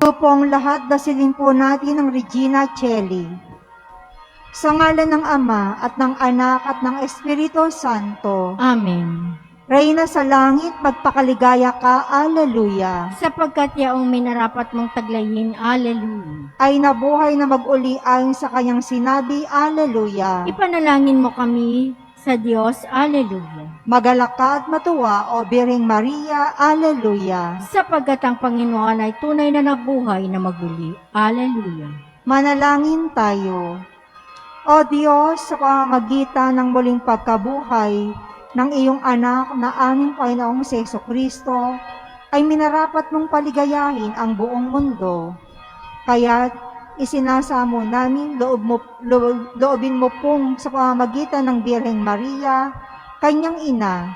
Ito pong lahat, dasilin po natin ang Regina Coeli. Sa ngalan ng Ama at ng Anak at ng Espiritu Santo. Amen. Reyna sa langit, magpakaligaya ka, Alleluia. Sapagkat yaong minarapat mong taglayin, Alleluia. Ay nabuhay na mag-uli ayon sa kanyang sinabi, Alleluia. Ipanalangin mo kami sa Diyos, Alleluia. Magalak ka at matuwa, O Birheng Maria, Alleluia. Sapagkat ang Panginoon ay tunay na nabuhay na maguli, Alleluia. Manalangin tayo. O Diyos, sa pamamagitan ng muling pagkabuhay ng iyong anak na aming Panginoong Jesucristo, ay minarapat mong paligayahin ang buong mundo. Kaya't isinasamo namin loobin mo pong sa pamamagitan ng Birheng Maria, kanyang ina,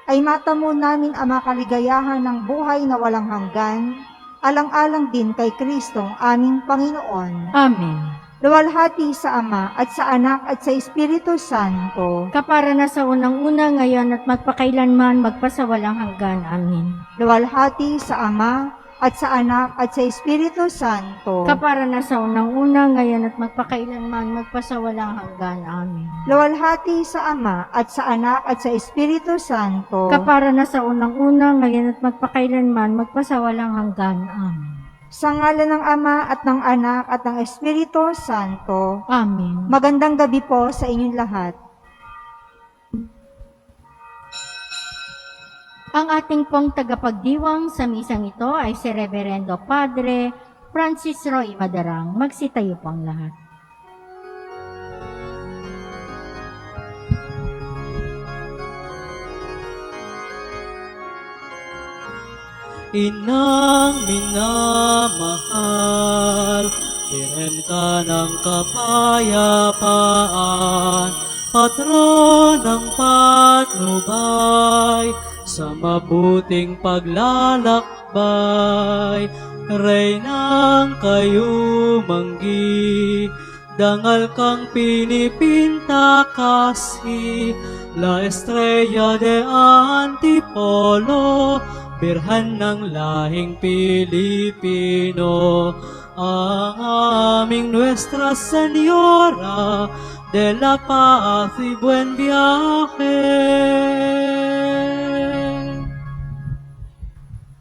ay matamo namin ang makaligayahan ng buhay na walang hanggan, alang-alang din kay Kristong aming Panginoon. Amen. Luwalhati sa Ama at sa Anak at sa Espiritu Santo. Kapara na sa unang-una ngayon at magpakailanman magpasawalang hanggan. Amen. Luwalhati sa Ama at sa Anak at sa Espiritu Santo. Kapara na sa unang-una ngayon at magpakailanman magpasawalang hanggan. Amen. Luwalhati sa Ama at sa Anak at sa Espiritu Santo. Kapara na sa unang-una ngayon at magpakailanman magpasawalang hanggan. Amen. Sa ngalan ng Ama at ng Anak at ng Espiritu Santo. Amen. Magandang gabi po sa inyong lahat. Ang ating pong tagapagdiwang sa misang ito ay si Reverendo Padre Francis Roy Madarang. Magsitayo po ang lahat. Inang minamahal, Birhen ka ng kapayapaan, patron ng patnubay, sa mabuting paglalakbay, Reynang kayumanggi, dangal kang pinipinta kasi, La Estrella de Antipolo, Birhan ng lahing Pilipino, ang aming Nuestra Señora de la Paz y Buen Viaje.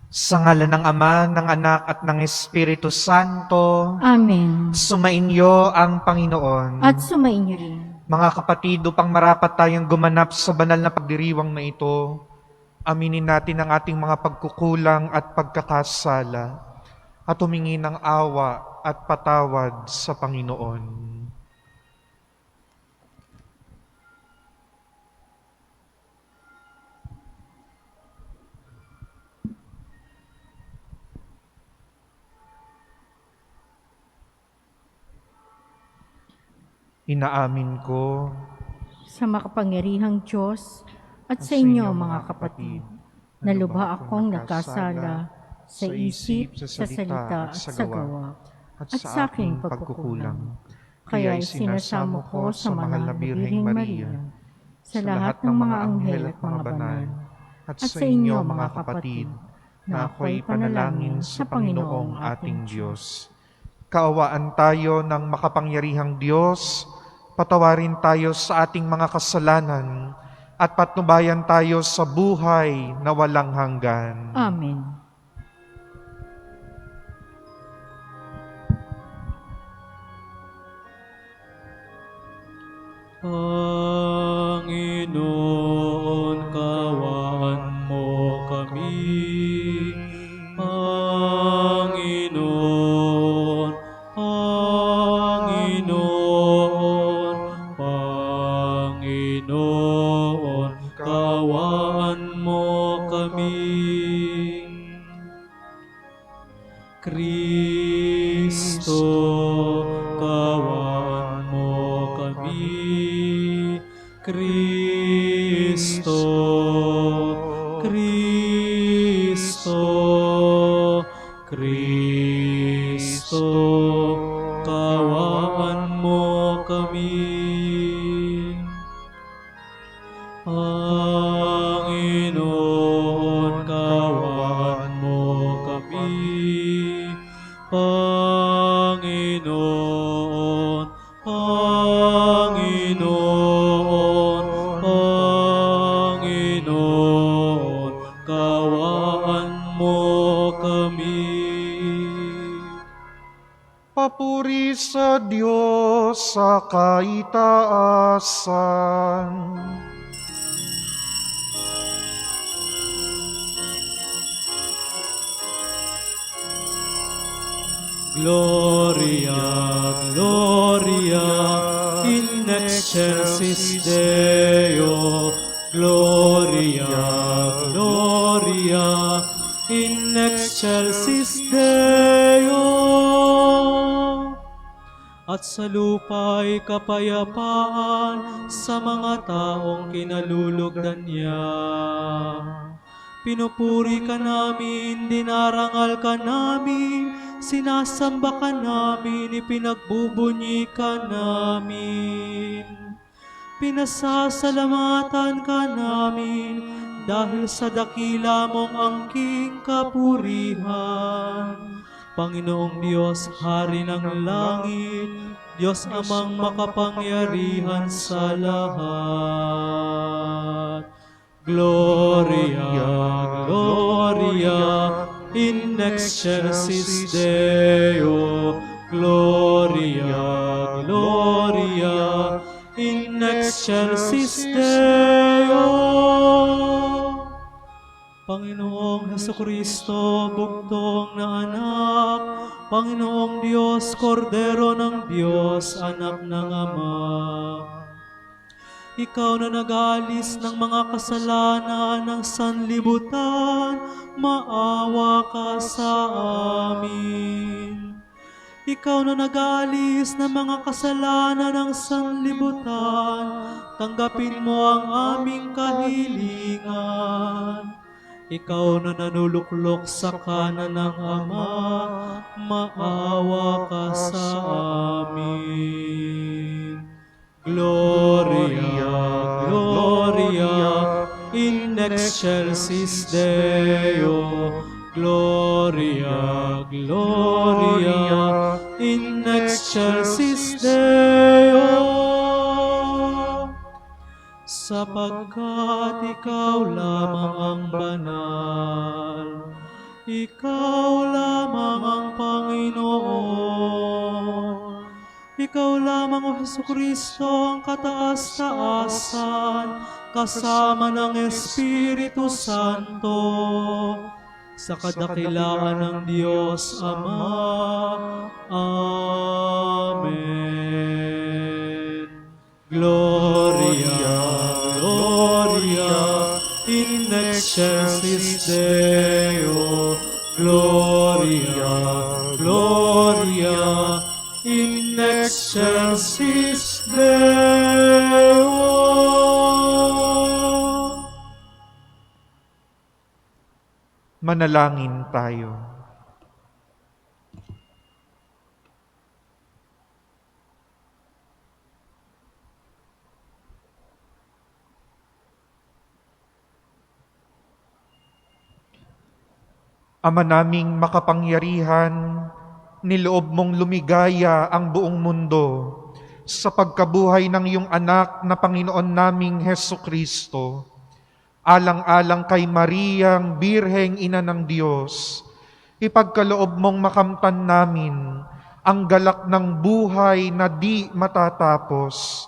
Sa ngalan ng Ama, ng Anak at ng Espiritu Santo. Amen. Sumainyo ang Panginoon. At sumainyo rin. Mga kapatid, upang marapat tayong gumanap sa banal na pagdiriwang na ito, aminin natin ang ating mga pagkukulang at pagkakasala at humingi ng awa at patawad sa Panginoon. Inaamin ko Sa makapangyarihang Diyos at sa inyo mga kapatid, na lubha akong nagkasala sa isip, sa salita at sa gawa, at sa aking pagkukulang. Kaya isinasamo ko sa mahal na Birheng Maria, sa lahat ng mga anghel at mga banal, at sa inyo mga kapatid, na ako'y panalangin sa Panginoong ating Diyos. Kaawaan tayo ng makapangyarihang Diyos, patawarin tayo sa ating mga kasalanan, at patnubayan tayo sa buhay na walang hanggan. Amen. Panginoon, kawan mo kami. Panginoon, Panginoon, Panginoon, kawan mo kami. Kristo, kawan mo kami. Kristo, Kristo, Kristo, kawan mo kami. Panginoon, kawan mo kami. kawaan mo kami. Papuri sa Diyos sa kaitaasan. Gloria, Gloria, in excelsis Deo. Gloria, Gloria, in excelsis Deo. At sa lupa'y kapayapaan sa mga taong kinalulugdan niya. Pinupuri ka namin, dinarangal ka namin, sinasamba ka namin, ipinagbubunyi ka namin. Pinasasalamatan ka namin dahil sa dakila mong angking kapurihan. Panginoong Diyos, Hari ng langit, Diyos amang makapangyarihan sa lahat. Gloria, Gloria, in excelsis Deo. Gloria, Gloria, in excelsis Deo. Panginoong Hesukristo, bugtong na anak, Panginoong Diyos, Kordero ng Diyos, anak ng Ama. Ikaw na nag-alis ng mga kasalanan ng sanlibutan, maawa ka sa amin. Ikaw na nag-alis ng mga kasalanan ng sanlibutan, tanggapin mo ang aming kahilingan. Ikaw na nanuluklok sa kanan ng Ama, maawa ka sa amin. Gloria, Gloria, in excelsis Deo. Gloria, Gloria, in excelsis Deo. Sapagkat ikaw lamang ang banal, ikaw lamang ang Panginoon. Ikaw lamang, O Hesukristo, ang kataas-taasan, kasama ng Espiritu Santo, sa kadakilaan ng Diyos Ama. Amen. Gloria, Gloria, in excelsis Deo. Gloria, Gloria, in excelsis Deo. Manalangin tayo. Ama naming makapangyarihan, niloob mong lumigaya ang buong mundo sa pagkabuhay ng iyong anak na Panginoon naming Hesukristo. Alang-alang kay Mariang Birheng Ina ng Diyos, ipagkaloob mong makamtan namin ang galak ng buhay na di matatapos.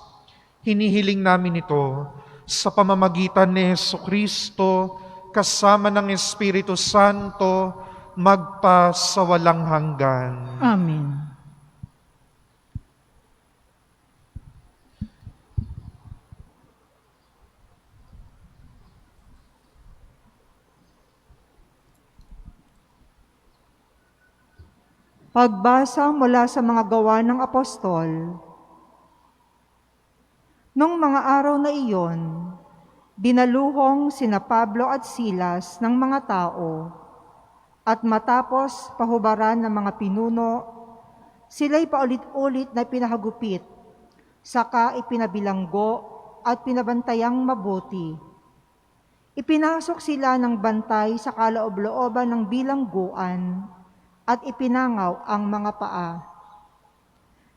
Hinihiling namin ito sa pamamagitan ni Hesukristo kasama ng Espiritu Santo, magpa sa walang hanggan. Amen. Pagbasa mula sa mga gawa ng apostol. Nung mga araw na iyon, dinaluhong sina Pablo at Silas ng mga tao, at matapos pahubaran ng mga pinuno, sila'y paulit-ulit na pinahagupit, saka ipinabilanggo at pinabantayang mabuti. Ipinasok sila ng bantay sa kaloob-looban ng bilangguan at ipinangaw ang mga paa.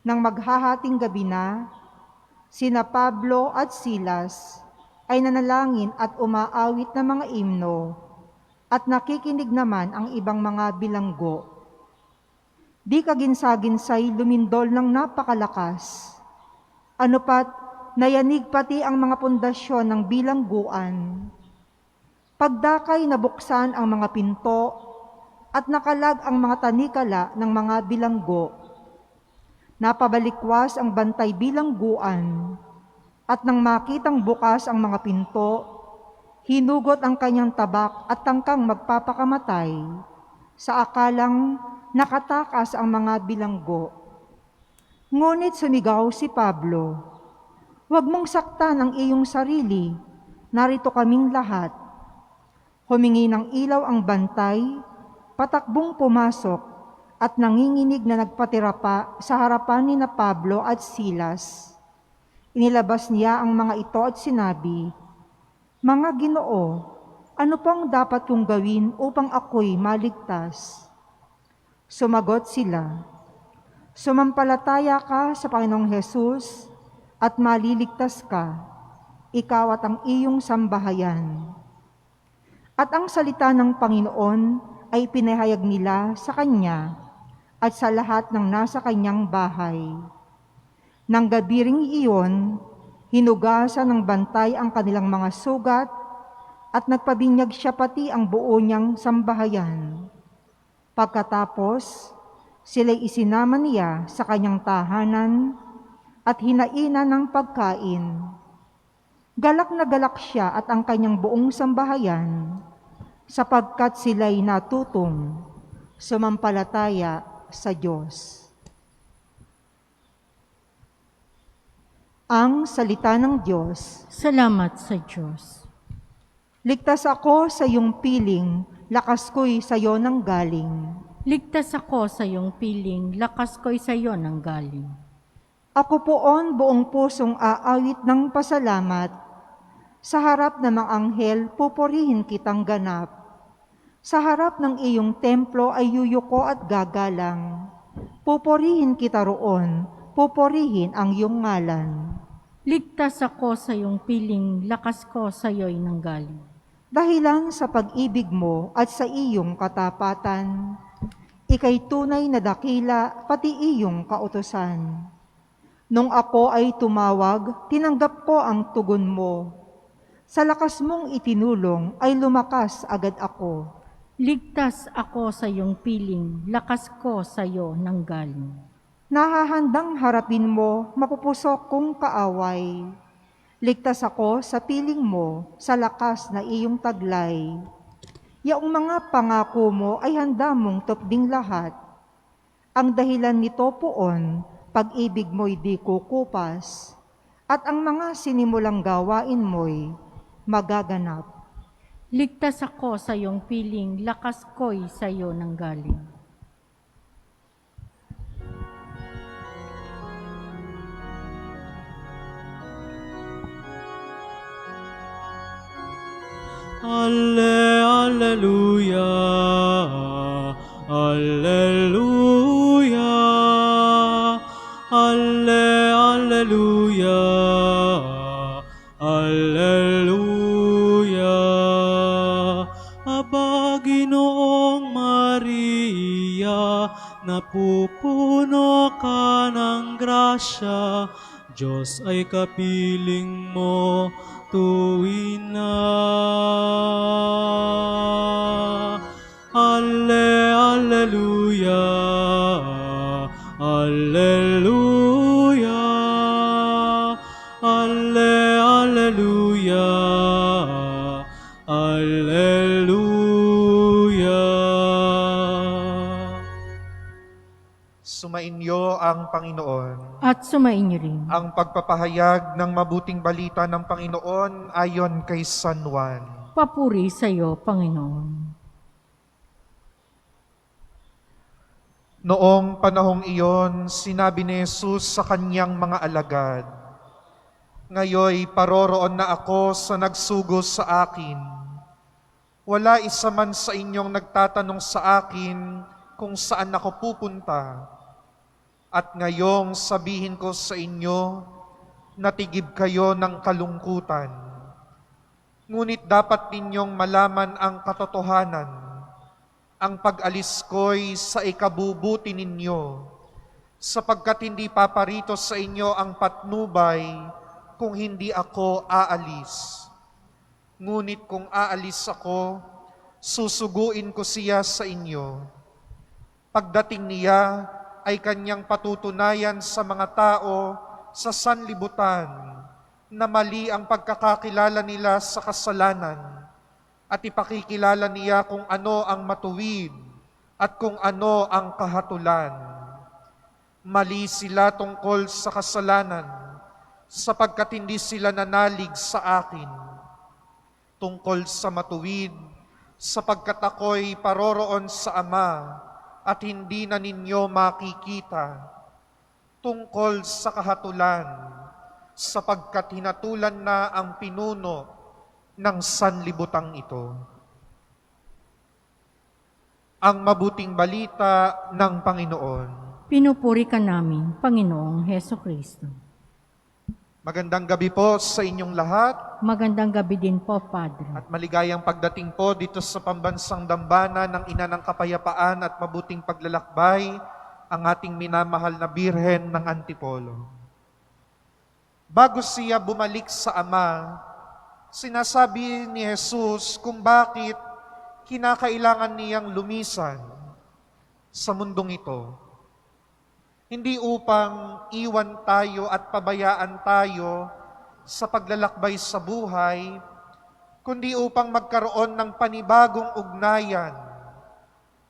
Nang maghahating gabi na, sina Pablo at Silas ay nanalangin at umaawit ng mga imno at nakikinig naman ang ibang mga bilanggo. Di kaginsa-ginsay lumindol ng napakalakas. Ano pat, nayanig pati ang mga pundasyon ng bilangguan. Pagdakay nabuksan ang mga pinto at nakalag ang mga tanikala ng mga bilanggo. Napabalikwas ang bantay bilangguan at nang makitang bukas ang mga pinto, hinugot ang kanyang tabak at tangkang magpapakamatay sa akalang nakatakas ang mga bilanggo. Ngunit sumigaw si Pablo, "Huwag mong saktan ang iyong sarili, narito kaming lahat." Humingi ng ilaw ang bantay, patakbong pumasok at nanginginig na nagpatira pa sa harapan ni na Pablo at Silas. Inilabas niya ang mga ito at sinabi, "Mga Ginoo, ano pang dapat kong gawin upang ako'y maligtas?" Sumagot sila, "Sumampalataya ka sa Panginoong Hesus at maliligtas ka, ikaw at ang iyong sambahayan." At ang salita ng Panginoon ay pinahayag nila sa kanya at sa lahat ng nasa kanyang bahay. Nang gabi ring iyon, hinugasan ng bantay ang kanilang mga sugat at nagpabinyag siya pati ang buo niyang sambahayan. Pagkatapos, sila'y isinama niya sa kanyang tahanan at hinainan ng pagkain. Galak na galak siya at ang kanyang buong sambahayan, sapagkat sila'y natutong sumampalataya sa Diyos. Ang salita ng Diyos. Salamat sa Diyos. Ligtas ako sa iyong piling, lakas ko'y sa iyo nang galing. Ligtas ako sa iyong piling, lakas ko'y sa iyo nang galing. Ako poon buong pusong aawit ng pasalamat. Sa harap ng mga anghel, pupurihin kitang ganap. Sa harap ng iyong templo ay yuyuko at gagalang. Pupurihin kita roon, pupurihin ang iyong ngalan. Ligtas ako sa iyong piling, lakas ko sa iyo'y nanggaling. Dahilan sa pag-ibig mo at sa iyong katapatan, ika'y tunay na dakila pati iyong kautusan. Nung ako ay tumawag, tinanggap ko ang tugon mo. Sa lakas mong itinulong ay lumakas agad ako. Ligtas ako sa iyong piling, lakas ko sa iyo nanggaling. Nahahandang harapin mo, mapupusok kong kaaway. Ligtas ako sa piling mo, sa lakas na iyong taglay. Yaong mga pangako mo ay handa mong tupding lahat. Ang dahilan nito poon, pag-ibig mo'y di kukupas, at ang mga sinimulang gawain mo'y magaganap. Ligtas ako sa iyong piling, lakas ko'y sa iyo nanggaling. Alleluia, Alleluia, Alleluia, Alleluia. Aba, Ginoong Maria, napupuno ka ng grasya, Diyos ay kapiling mo, tuwin na. Alleluia, Alleluia, Alleluia, Alleluia. Sumainyo ang Panginoon. At sumainyo rin. Ang pagpapahayag ng mabuting balita ng Panginoon ayon kay San Juan. Papuri sa iyo, Panginoon. Noong panahong iyon, sinabi ni Jesus sa kanyang mga alagad, "Ngayoy paroroon na ako sa nagsugos sa akin. Wala isa man sa inyong nagtatanong sa akin kung saan ako pupunta. At ngayong sabihin ko sa inyo, natigib kayo ng kalungkutan. Ngunit dapat ninyong malaman ang katotohanan. Ang pag-alis ko'y sa ikabubuti ninyo, sapagkat hindi paparito sa inyo ang patnubay kung hindi ako aalis. Ngunit kung aalis ako, susuguin ko siya sa inyo. Pagdating niya ay kanyang patutunayan sa mga tao sa sanlibutan na mali ang pagkakakilala nila sa kasalanan at ipakikilala niya kung ano ang matuwid at kung ano ang kahatulan. Mali sila tungkol sa kasalanan sapagkat hindi sila nanalig sa akin. Tungkol sa matuwid sapagkat ako'y paroroon sa Ama at hindi na ninyo makikita. Tungkol sa kahatulan sapagkat hinatulan na ang pinuno ng sanlibutang ito. Ang mabuting balita ng Panginoon. Pinupuri ka namin, Panginoong Heso Kristo. Magandang gabi po sa inyong lahat Magandang gabi din po, Padre. at maligayang pagdating po dito sa pambansang dambana ng Ina ng Kapayapaan at mabuting paglalakbay, ang ating minamahal na Birhen ng Antipolo. Bago siya bumalik sa Ama, sinasabi ni Jesus kung bakit kinakailangan niyang lumisan sa mundong ito. Hindi upang iwan tayo at pabayaan tayo sa paglalakbay sa buhay, kundi upang magkaroon ng panibagong ugnayan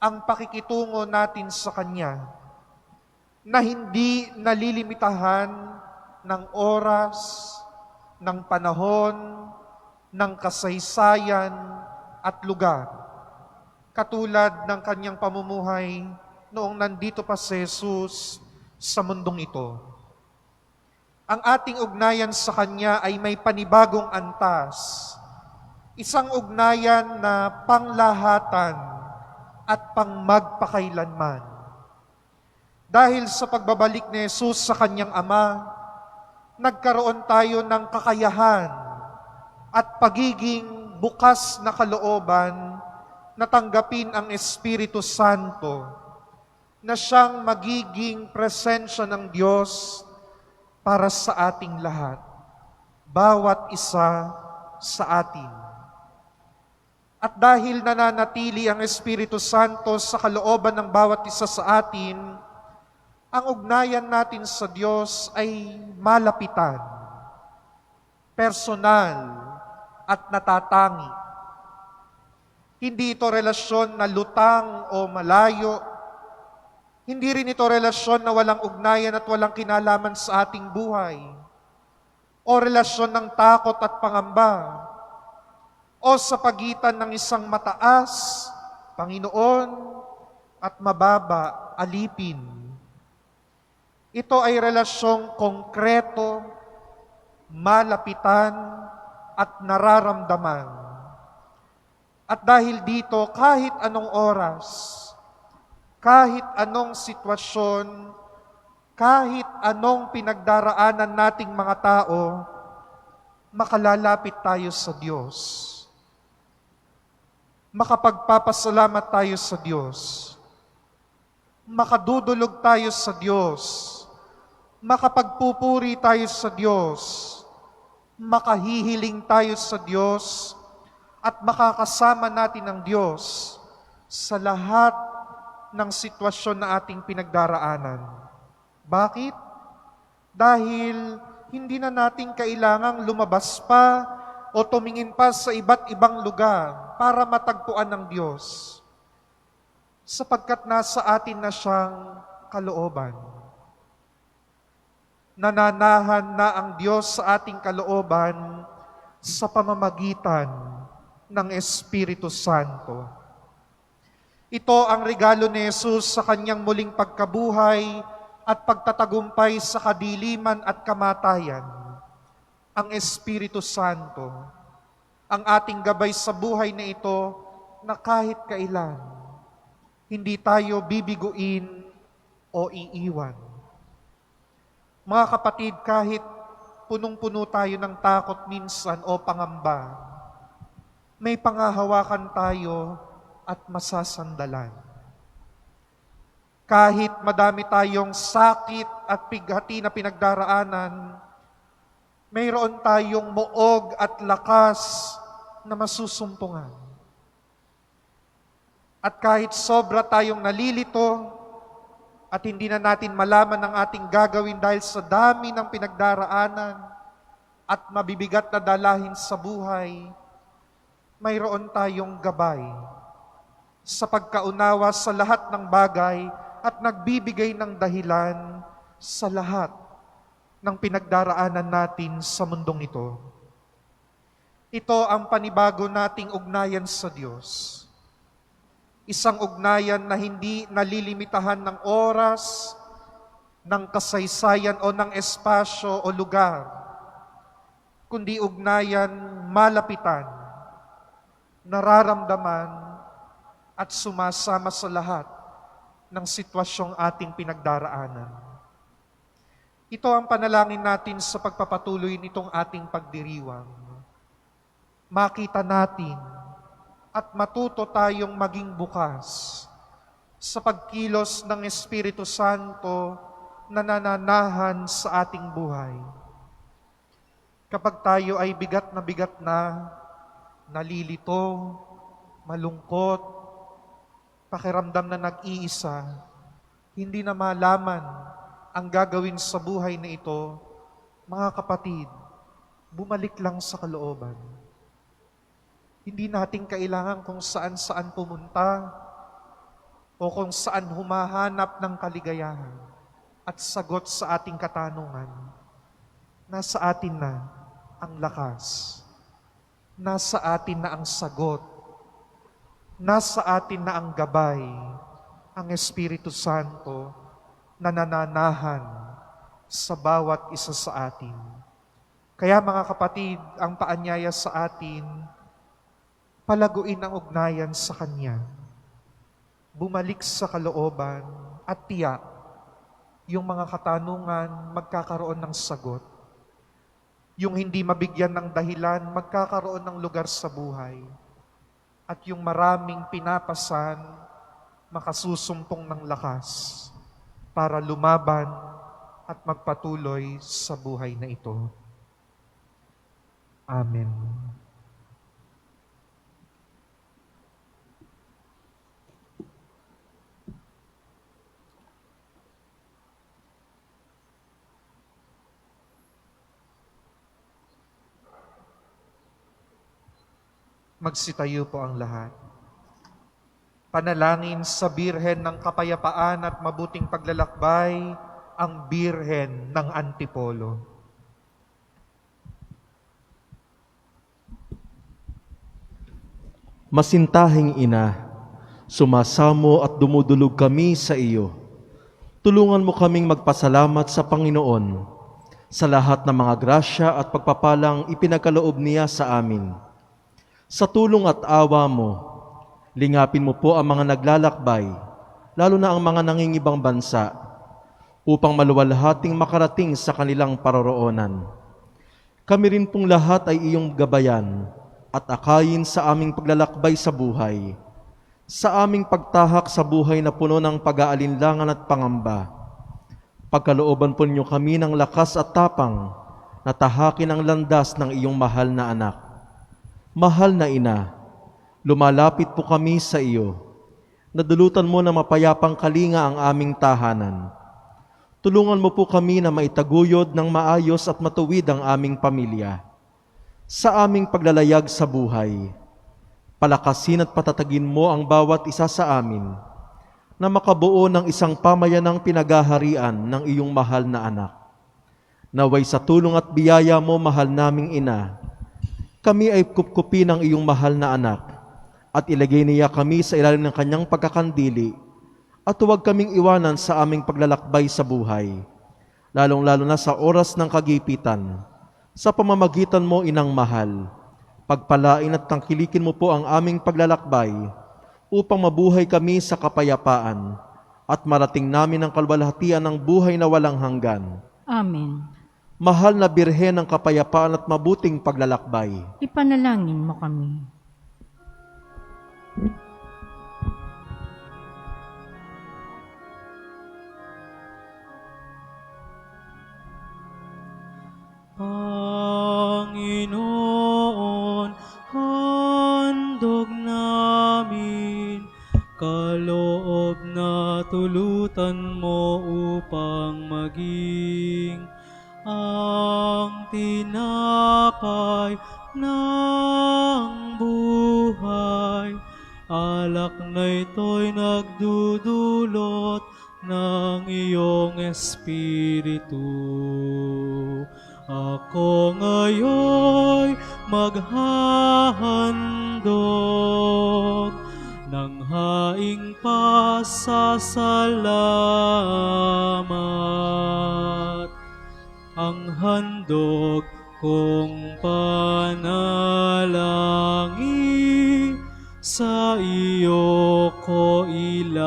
ang pakikitungo natin sa Kanya, na hindi nalilimitahan ng oras, ng panahon, ng kasaysayan at lugar. Katulad ng Kanyang pamumuhay noong nandito pa si Jesus sa mundong ito. Ang ating ugnayan sa Kanya ay may panibagong antas, isang ugnayan na panglahatan at pangmagpakailanman. Dahil sa pagbabalik ni Jesus sa Kanyang Ama, nagkaroon tayo ng kakayahan at pagiging bukas na kalooban na tanggapin ang Espiritu Santo, na siyang magiging presensya ng Diyos para sa ating lahat, bawat isa sa atin. At dahil nananatili ang Espiritu Santo sa kalooban ng bawat isa sa atin, ang ugnayan natin sa Diyos ay malapitan, personal at natatangi. Hindi ito relasyon na lutang o malayo. Hindi rin ito relasyon na walang ugnayan at walang kinalaman sa ating buhay. O relasyon ng takot at pangamba. O sa pagitan ng isang mataas, Panginoon, at mababa, alipin. Ito ay relasyong konkreto, malapitan, at nararamdaman. At dahil dito, kahit anong oras, kahit anong sitwasyon, kahit anong pinagdaraanan nating mga tao, makalalapit tayo sa Diyos. Makapagpapasalamat tayo sa Diyos. Makadudulog tayo sa Diyos. Makapagpupuri tayo sa Diyos. Makahihiling tayo sa Diyos. At makakasama natin ang Diyos sa lahat ng sitwasyon na ating pinagdaraanan. Bakit? Dahil hindi na natin kailangang lumabas pa o tumingin pa sa iba't ibang lugar para matagpuan ng Diyos. Sapagkat nasa atin na siyang kalooban. Nananahan na ang Diyos sa ating kalooban sa pamamagitan ng Espiritu Santo. Ito ang regalo ni Jesus sa Kanyang muling pagkabuhay at pagtatagumpay sa kadiliman at kamatayan. Ang Espiritu Santo, ang ating gabay sa buhay na ito na kahit kailan, hindi tayo bibiguin o iiwan. Mga kapatid, kahit punong-puno tayo ng takot minsan o pangamba, may pangahawakan tayo at masasandalan. Kahit madami tayong sakit at pighati na pinagdaraanan, mayroon tayong muog at lakas na masusumpungan. At kahit sobra tayong nalilito at hindi na natin malaman ang ating gagawin dahil sa dami ng pinagdaraanan at mabibigat na dalahin sa buhay, mayroon tayong gabay sa pagkaunawa sa lahat ng bagay at nagbibigay ng dahilan sa lahat ng pinagdaraanan natin sa mundong ito. Ito ang panibago nating ugnayan sa Diyos. Isang ugnayan na hindi nalilimitahan ng oras, ng kasaysayan o ng espasyo o lugar, kundi ugnayan malapitan, nararamdaman at sumasama sa lahat ng sitwasyong ating pinagdaraanan. Ito ang panalangin natin sa pagpapatuloy nitong ating pagdiriwang. Makita natin at matuto tayong maging bukas sa pagkilos ng Espiritu Santo na nananahan sa ating buhay. Kapag tayo ay bigat na, nalilito, malungkot, pakiramdam na nag-iisa, hindi na malaman ang gagawin sa buhay na ito, mga kapatid, bumalik lang sa kalooban. Hindi natin kailangan kung saan-saan pumunta o kung saan humahanap ng kaligayahan at sagot sa ating katanungan. Nasa atin na ang lakas. Nasa atin na ang sagot. Nasa atin na ang gabay, ang Espiritu Santo na nananahan sa bawat isa sa atin. Kaya mga kapatid, ang paanyaya sa atin, palaguin ang ugnayan sa Kanya. Bumalik sa kalooban at tiyak yung mga katanungan magkakaroon ng sagot. Yung hindi mabigyan ng dahilan, magkakaroon ng lugar sa buhay. At yung maraming pinapasan, makasusumpong ng lakas para lumaban at magpatuloy sa buhay na ito. Amen. Magsitayo po ang lahat. Panalangin sa Birhen ng Kapayapaan at Mabuting Paglalakbay, ang Birhen ng Antipolo. Masintahing Ina, sumasamo at dumudulog kami sa iyo. Tulungan mo kaming magpasalamat sa Panginoon sa lahat ng mga grasya at pagpapalang ipinagkaloob niya sa amin. Sa tulong at awa mo, lingapin mo po ang mga naglalakbay, lalo na ang mga nangingibang bansa, upang maluwalhating makarating sa kanilang paroroonan. Kami rin pong lahat ay iyong gabayan at akayin sa aming paglalakbay sa buhay, sa aming pagtahak sa buhay na puno ng pag-aalinlangan at pangamba. Pagkalooban po ninyo kami ng lakas at tapang na tahakin ang landas ng iyong mahal na anak. Mahal na Ina, lumalapit po kami sa iyo. Nadulutan mo na mapayapang kalinga ang aming tahanan. Tulungan mo po kami na maitaguyod ng maayos at matuwid ang aming pamilya. Sa aming paglalayag sa buhay, palakasin at patatagin mo ang bawat isa sa amin na makabuo ng isang pamayanang pinagaharian ng iyong mahal na anak. Naway sa tulong at biyaya mo, mahal naming Ina, kami ay kupkupi ng iyong mahal na anak at ilagay niya kami sa ilalim ng kanyang pagkakandili at huwag kaming iwanan sa aming paglalakbay sa buhay, lalong-lalo na sa oras ng kagipitan. Sa pamamagitan mo, Inang mahal, pagpalain at tangkilikin mo po ang aming paglalakbay upang mabuhay kami sa kapayapaan at marating namin ang kalwalhatian ng buhay na walang hanggan. Amen. Mahal na Birhen ng Kapayapaan at Mabuting Paglalakbay, Ipanalangin mo kami. Panginoon, handog namin, kaloob na tulutan mo upang maging ang tinapay ng buhay. Alak na ito'y nagdudulot ng iyong Espiritu. Ako ngayon maghahandog ng haing pasasalamat. Ang handog kong panalangin, sa iyo ko ilalagak.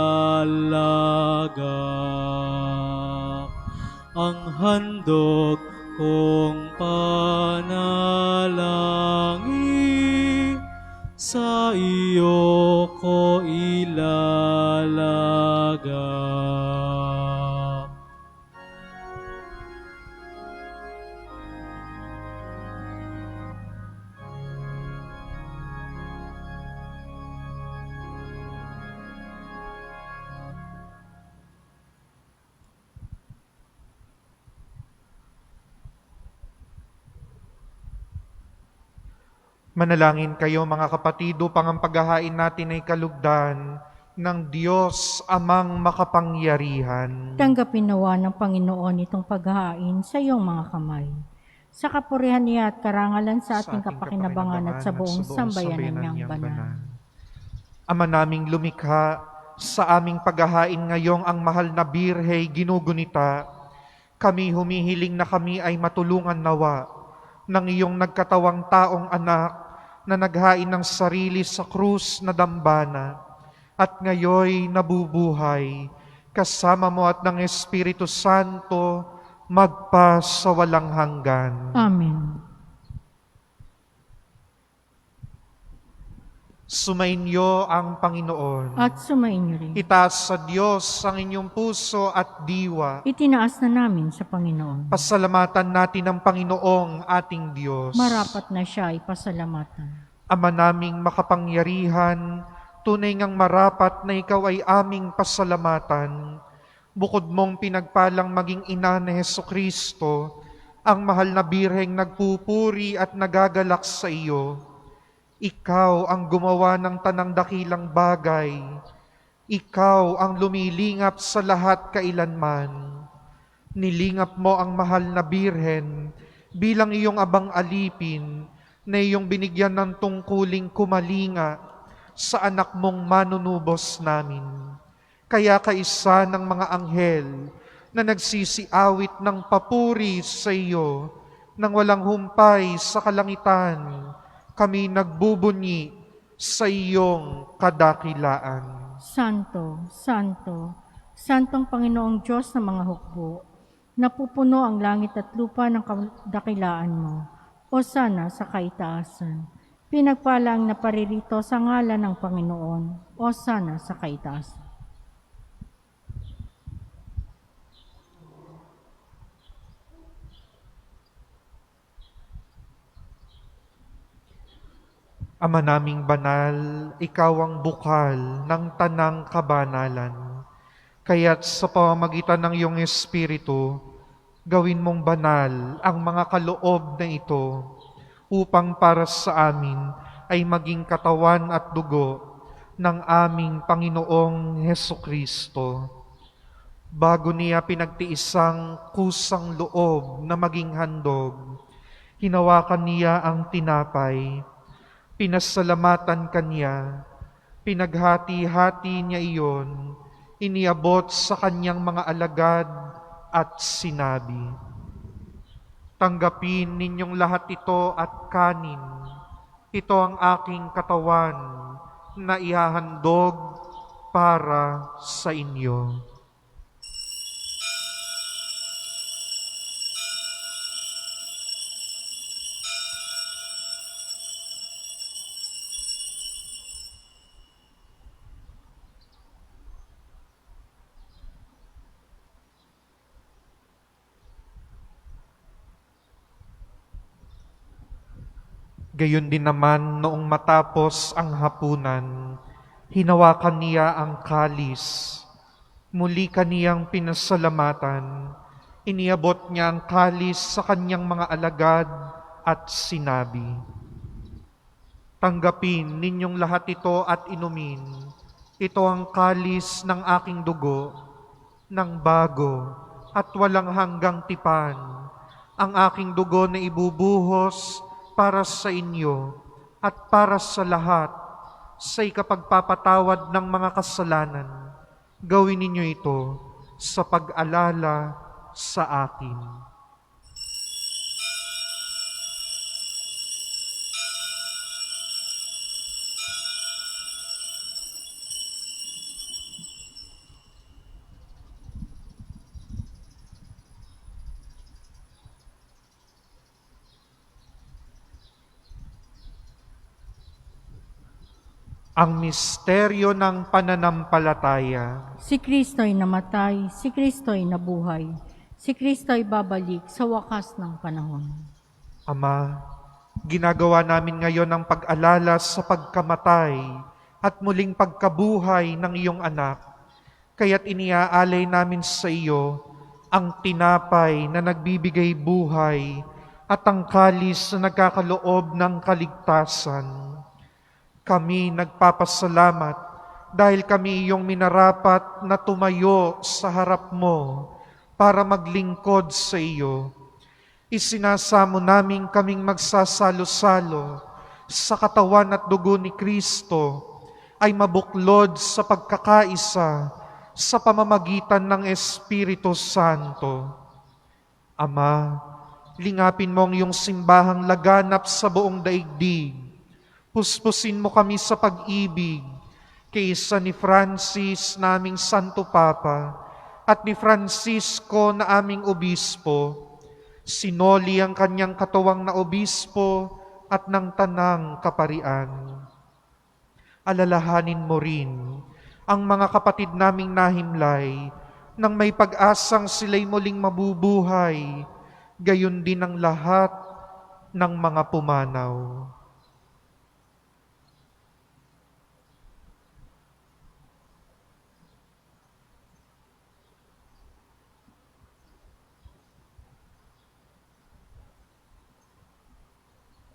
Ang handog kong panalangin, sa iyo ko ilalagak. Manalangin kayo mga kapatid upang ang paghahain natin ay kalugdan ng Diyos amang makapangyarihan. Tanggapin nawa ng Panginoon itong paghahain sa iyong mga kamay. Sa kapurihan niya at karangalan sa ating kapakinabangan at sa buong sambayanan niyang banal. Ama naming lumikha, sa aming paghahain ngayong ang mahal na birhey ginugunita, kami humihiling na kami ay matulungan nawa ng iyong nagkatawang taong anak na naghain ng sarili sa krus na dambana at ngayoy nabubuhay kasama mo at ng Espiritu Santo magpa sa walang hanggan. Amen. Sumainyo ang Panginoon. At sumainyo rin. Itaas sa Diyos ang inyong puso at diwa. Itinaas na namin sa Panginoon. Pasalamatan natin ang Panginoong ating Diyos. Marapat na siya ay pasalamatan. Ama naming makapangyarihan, tunay ngang marapat na ikaw ay aming pasalamatan. Bukod mong pinagpalang maging ina ni Hesukristo, ang mahal na birheng nagpupuri at nagagalak sa iyo. Ikaw ang gumawa ng tanang dakilang bagay. Ikaw ang lumilingap sa lahat kailanman. Nilingap mo ang mahal na birhen bilang iyong abang alipin na iyong binigyan ng tungkuling kumalinga sa anak mong manunubos namin. Kaya kaisa ng mga anghel na nagsisiawit ng papuri sa iyo nang walang humpay sa kalangitan, kami nagbubunyi sa iyong kadakilaan. Santo, Santo, Santong Panginoong Diyos ng mga hukbo, napupuno ang langit at lupa ng kadakilaan mo, o sana sa kaitaasan. Pinagpala ang naparirito sa ngalan ng Panginoon, o sana sa kaitaasan. Ama naming banal, ikaw ang bukal ng tanang kabanalan. Kaya't sa pamamagitan ng iyong Espiritu, gawin mong banal ang mga kaloob na ito upang para sa amin ay maging katawan at dugo ng aming Panginoong Hesukristo. Bago niya pinagtiisang kusang loob na maging handog, hinawakan niya ang tinapay, pinasalamatan kanya, pinaghati-hati niya iyon, iniabot sa kanyang mga alagad at sinabi, "Tanggapin ninyong lahat ito at kanin. Ito ang aking katawan na ihahandog para sa inyo." Gayon din naman noong matapos ang hapunan, hinawakan niya ang kalis. Muli kaniyang pinasalamatan, iniabot niya ang kalis sa kanyang mga alagad at sinabi, "Tanggapin ninyong lahat ito at inumin. Ito ang kalis ng aking dugo, ng bago at walang hanggang tipan, ang aking dugo na ibubuhos para sa inyo at para sa lahat sa ikapagpapatawad ng mga kasalanan. Gawin ninyo ito sa pag-alala sa akin." Ang misteryo ng pananampalataya. Si Kristo'y namatay, si Kristo'y nabuhay, si Kristo'y babalik sa wakas ng panahon. Ama, ginagawa namin ngayon ang pag-alala sa pagkamatay at muling pagkabuhay ng iyong anak. Kaya't iniaalay namin sa iyo ang tinapay na nagbibigay buhay at ang kalis na nagkakaloob ng kaligtasan. Kami nagpapasalamat dahil kami iyong minarapat na tumayo sa harap mo para maglingkod sa iyo. Isinasamo namin kaming magsasalo-salo sa katawan at dugo ni Kristo ay mabuklod sa pagkakaisa sa pamamagitan ng Espiritu Santo. Ama, lingapin mo ang iyong simbahang laganap sa buong daigdig. Puspusin mo kami sa pag-ibig kaysa ni Francis naming Santo Papa at ni Francisco na aming Obispo. Sinoli ang kanyang katuwang na Obispo at ng Tanang Kaparian. Alalahanin mo rin ang mga kapatid naming nahimlay nang may pag-asang sila'y muling mabubuhay, gayon din ang lahat ng mga pumanaw.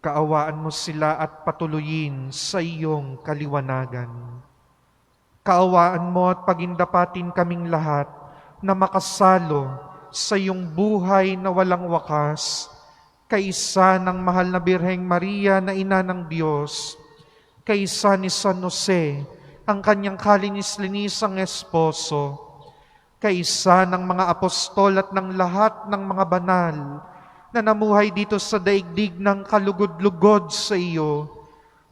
Kaawaan mo sila at patuloyin sa iyong kaliwanagan. Kaawaan mo at pagindapatin kaming lahat na makasalo sa iyong buhay na walang wakas, kaisa ng mahal na Birheng Maria na Ina ng Diyos, kaisa ni San Jose, ang kanyang kalinis-linisang esposo, kaisa ng mga apostol at ng lahat ng mga banal na namuhay dito sa daigdig ng kalugod-lugod sa iyo,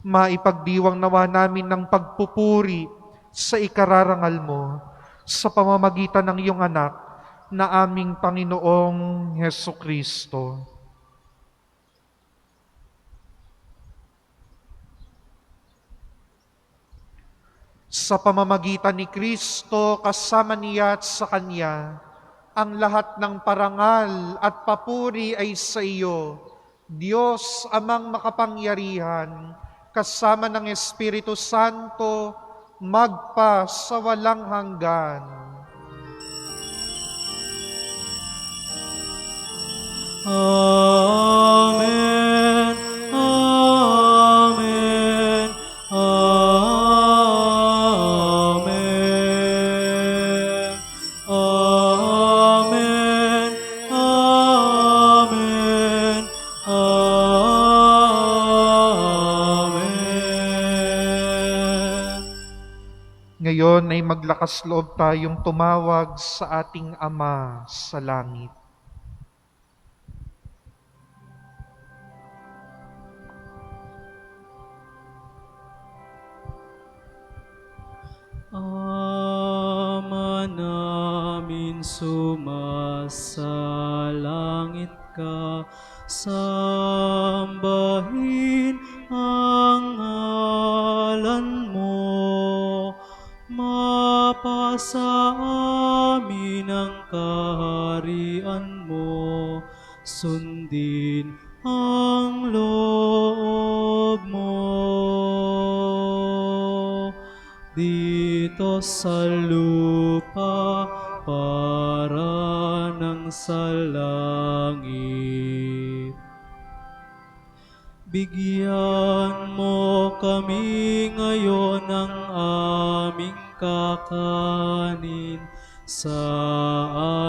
maipagdiwang nawa namin ng pagpupuri sa ikararangal mo sa pamamagitan ng iyong anak na aming Panginoong Hesukristo. Sa pamamagitan ni Kristo, kasama niya at sa Kanya, ang lahat ng parangal at papuri ay sa iyo, Diyos Amang makapangyarihan, kasama ng Espiritu Santo, magpa sa walang hanggan. Amen. Amen. Amen. Amen. Amen. Amen. Ngayon ay maglakas loob tayong tumawag sa ating Ama sa langit. Ama namin, sumasalangit ka, sambahin ang ngalan mo, mapasa amin ang kaharian mo, sundin ang loob loob mo dito sa lupa para nang sa langit. Bigyan mo kami ngayon ng aming kakanin sa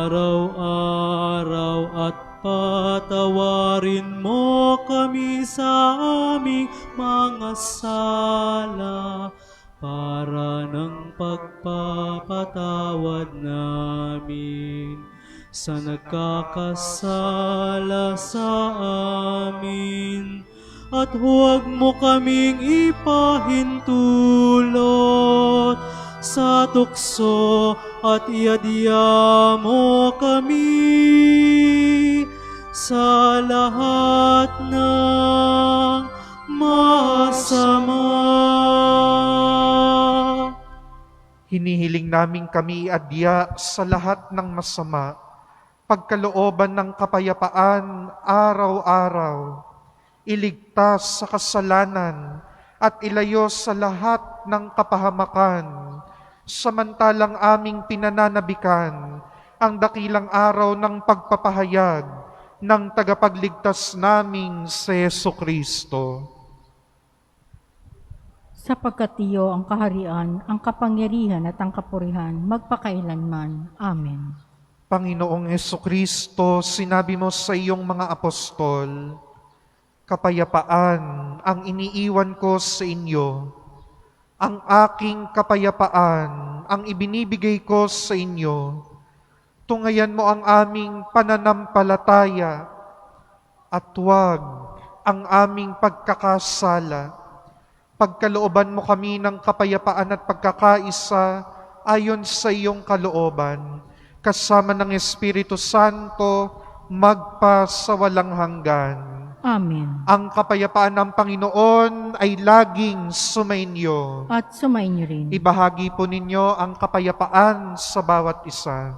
araw-araw at patawarin mo kami sa aming mga sala para ng pagpapatawad namin sa nagkakasala sa amin. At huwag mo kaming ipahintulot sa tukso at iadya mo kami sa lahat ng masama. Hinihiling namin kami adya sa lahat ng masama, pagkalooban ng kapayapaan araw-araw, iligtas sa kasalanan at ilayo sa lahat ng kapahamakan, samantalang aming pinananabikan ang dakilang araw ng pagpapahayag ng tagapagligtas naming si Jesucristo. Sapagkat iyo ang kaharian, ang kapangyarihan at ang kapurihan, magpakailanman. Amen. Panginoong Jesucristo, sinabi mo sa iyong mga apostol, kapayapaan ang iniiwan ko sa inyo. Ang aking kapayapaan ang ibinibigay ko sa inyo. Tungayan mo ang aming pananampalataya at huwag ang aming pagkakasala. Pagkalooban mo kami ng kapayapaan at pagkakaisa ayon sa iyong kalooban, kasama ng Espiritu Santo, magpa sa walang hanggan. Amen. Ang kapayapaan ng Panginoon ay laging sumainyo. At sumainyo rin. Ibahagi po ninyo ang kapayapaan sa bawat isa.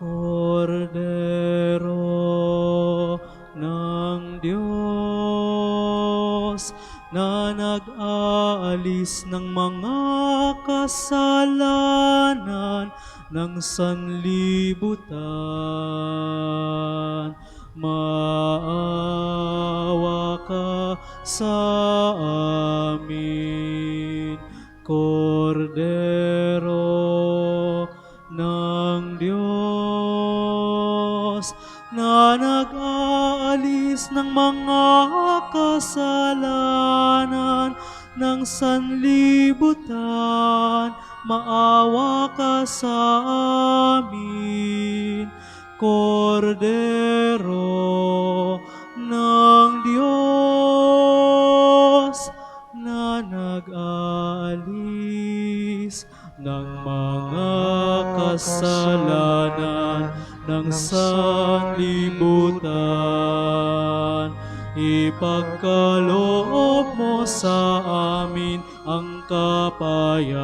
Kordero ng Diyos na nag-aalis ng mga kasalanan ng sanlibutan, maawa ka sa amin. Kordero ng Diyos na nag-aalis ng mga kasalanan ng sanlibutan, maawa ka sa amin. Kordero ng Diyos na nag-aalis ng mga kasalanan ng sanlibutan, ipagkaloob mo sa amin ang kapayapaan.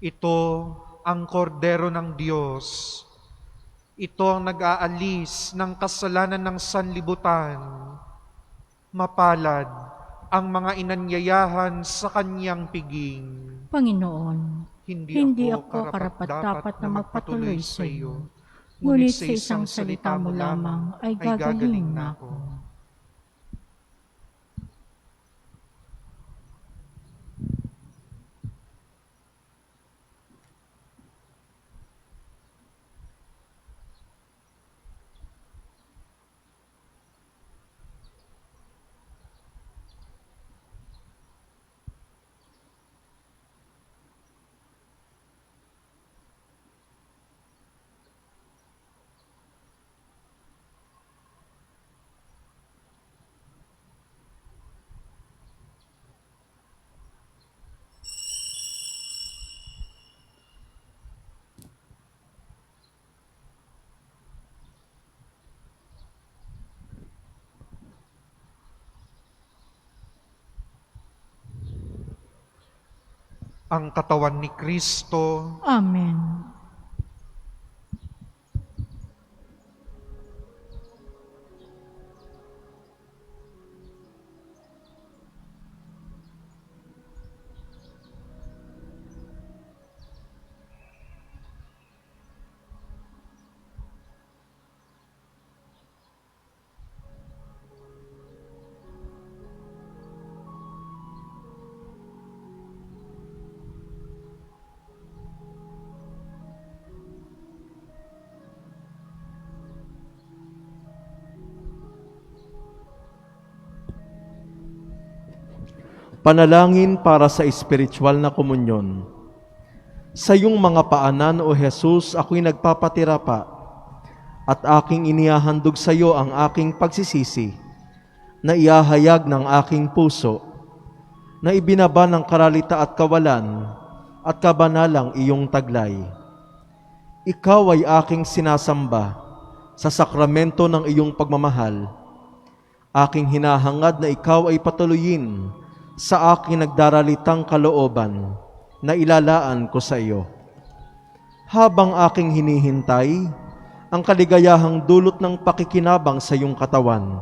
Ito ang kordero ng Diyos. Ito ang nag-aalis ng kasalanan ng sanlibutan. Mapalad ang mga inanyayahan sa kanyang piging. Panginoon, hindi ako karapat-dapat na magpatuloy sa iyo. Ngunit sa isang salita mo lamang ay gagaling na ako. ang katawan ni Kristo. Amen. Panalangin para sa espiritual na komunyon. Sa iyong mga paanan, O Jesus, ako'y nagpapatira pa, at aking inihahandog sa iyo ang aking pagsisisi, na iahayag ng aking puso, na ibinaba ng karalita at kawalan, at kabanalang iyong taglay. Ikaw ay aking sinasamba sa sakramento ng iyong pagmamahal. Aking hinahangad na ikaw ay patuloyin sa aking nagdaralitang kalooban na ilalaan ko sa iyo. Habang aking hinihintay ang kaligayahang dulot ng pakikinabang sa iyong katawan,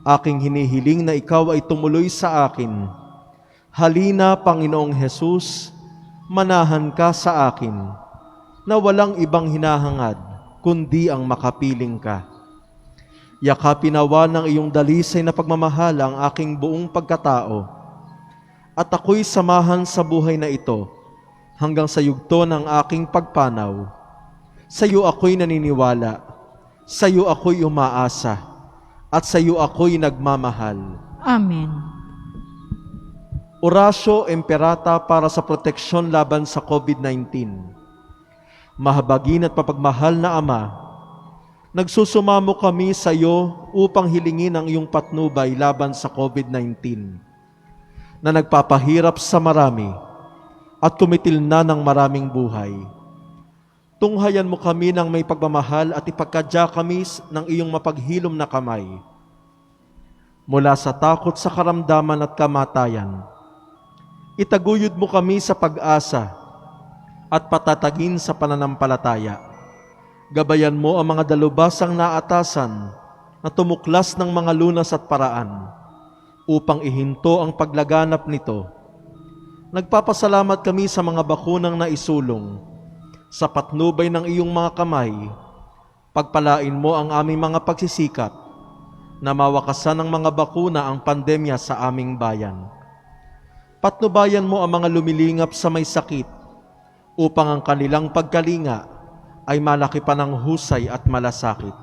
aking hinihiling na ikaw ay tumuloy sa akin. Halina, Panginoong Hesus, manahan ka sa akin, na walang ibang hinahangad kundi ang makapiling ka. Yakapin nawa ng iyong dalisay na pagmamahal ang aking buong pagkatao, at ako'y samahan sa buhay na ito hanggang sa yugto ng aking pagpanaw. Sa iyo ako'y naniniwala, sa iyo ako'y umaasa, at sa iyo ako'y nagmamahal. Amen. Orasyo Imperata para sa proteksyon laban sa COVID-19. Mahabagin at mapagmahal na Ama, nagsusumamo kami sa iyo upang hilingin ang iyong patnubay laban sa COVID-19 na nagpapahirap sa marami at kumitil na ng maraming buhay. Tunghayan mo kami ng may pagmamahal at ipagkadya kami ng iyong mapaghilom na kamay. Mula sa takot sa karamdaman at kamatayan, itaguyod mo kami sa pag-asa at patatagin sa pananampalataya. Gabayan mo ang mga dalubhasang naatasan na tumuklas ng mga lunas at paraan upang ihinto ang paglaganap nito. Nagpapasalamat kami sa mga bakunang naisulong sa patnubay ng iyong mga kamay. Pagpalain mo ang aming mga pagsisikap na mawakasan ng mga bakuna ang pandemya sa aming bayan. Patnubayan mo ang mga lumilingap sa may sakit upang ang kanilang pagkalinga ay malaki pa ng husay at malasakit.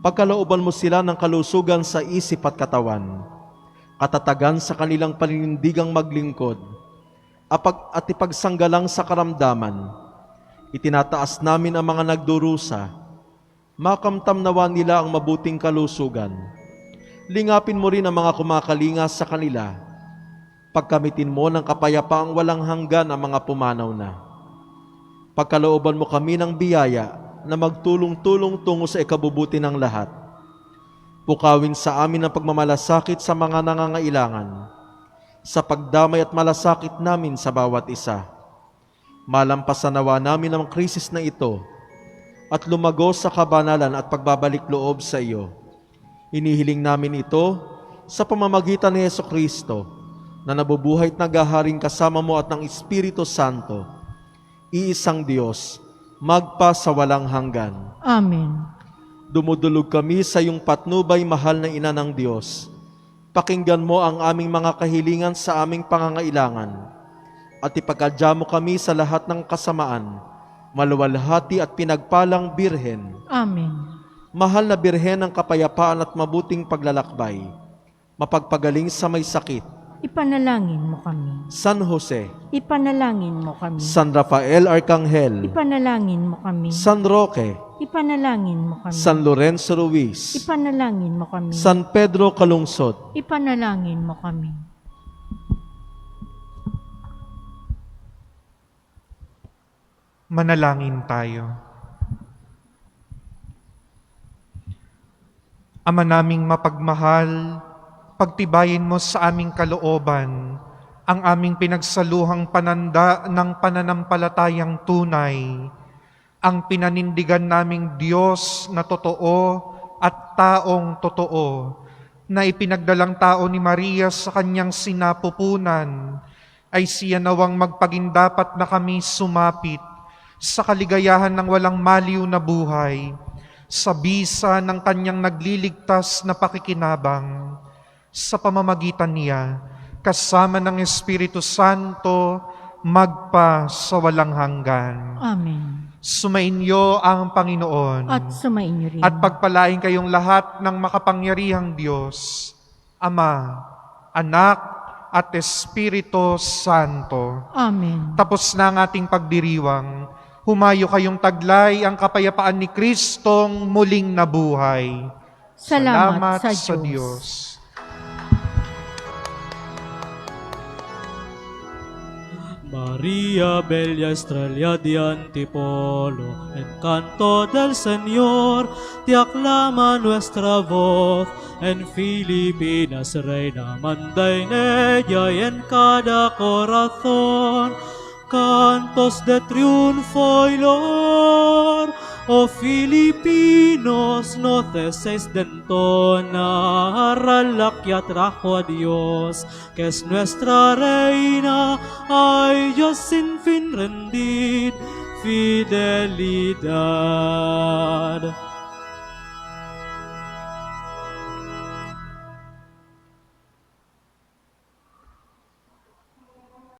Pagkalooban mo sila ng kalusugan sa isip at katawan, katatagan sa kanilang paninindigang maglingkod, at ipagsanggalang sa karamdaman. Itinataas namin ang mga nagdurusa, makamtam nawa nila ang mabuting kalusugan. Lingapin mo rin ang mga kumakalinga sa kanila, pagkamitin mo ng kapayapaang walang hanggan ang mga pumanaw na. Pagkalooban mo kami ng biyaya na magtulong-tulong tungo sa ikabubuti ng lahat. Pukawin sa amin ang pagmamalasakit sa mga nangangailangan, sa pagdamay at malasakit namin sa bawat isa. Malampasan nawa namin ang krisis na ito at lumago sa kabanalan at pagbabalik loob sa iyo. Inihiling namin ito sa pamamagitan ni Jesucristo na nabubuhay at naghaharing kasama mo at ng Espiritu Santo, iisang Diyos, magpa sa walang hanggan. Amen. Dumudulog kami sa iyong patnubay, mahal na Ina ng Diyos. Pakinggan mo ang aming mga kahilingan sa aming pangangailangan at ipagkadya mo kami sa lahat ng kasamaan, maluwalhati at pinagpalang Birhen. Amen. Mahal na Birhen ng kapayapaan at mabuting paglalakbay, mapagpagaling sa may sakit. Ipanalangin mo kami. San Jose, Ipanalangin mo kami. San Rafael Arcangel, Ipanalangin mo kami. San Roque, Ipanalangin mo kami. San Lorenzo Ruiz, Ipanalangin mo kami. San Pedro Calungsod, Ipanalangin mo kami. Manalangin tayo. Ama naming mapagmahal, pagtibayin mo sa aming kalooban ang aming pinagsaluhang pananda ng pananampalatayang tunay, ang pinanindigan naming Diyos na totoo at taong totoo, na ipinagdalang tao ni Maria sa kanyang sinapupunan, ay siya nawang magpagindapat na kami sumapit sa kaligayahan ng walang maliw na buhay, sa bisa ng kanyang nagliligtas na pakikinabang, sa pamamagitan niya, kasama ng Espiritu Santo, magpa sa walang hanggan. Amen. Sumainyo ang Panginoon. At sumainyo rin. At pagpalain kayong lahat ng makapangyarihang Diyos, Ama, Anak, at Espiritu Santo. Amen. Tapos na ang ating pagdiriwang. Humayo kayong taglay ang kapayapaan ni Kristong muling nabuhay. Salamat sa Diyos. Diyos. María, bella estrella de Antipolo, encanto del Señor, te aclama nuestra voz. En Filipinas, reina, manda en ella y en cada corazón cantos de triunfo y loor. Oh Filipinos, no ceséis de entonar la que atrajo a Dios, que es nuestra reina, a ella sin fin rendid fidelidad.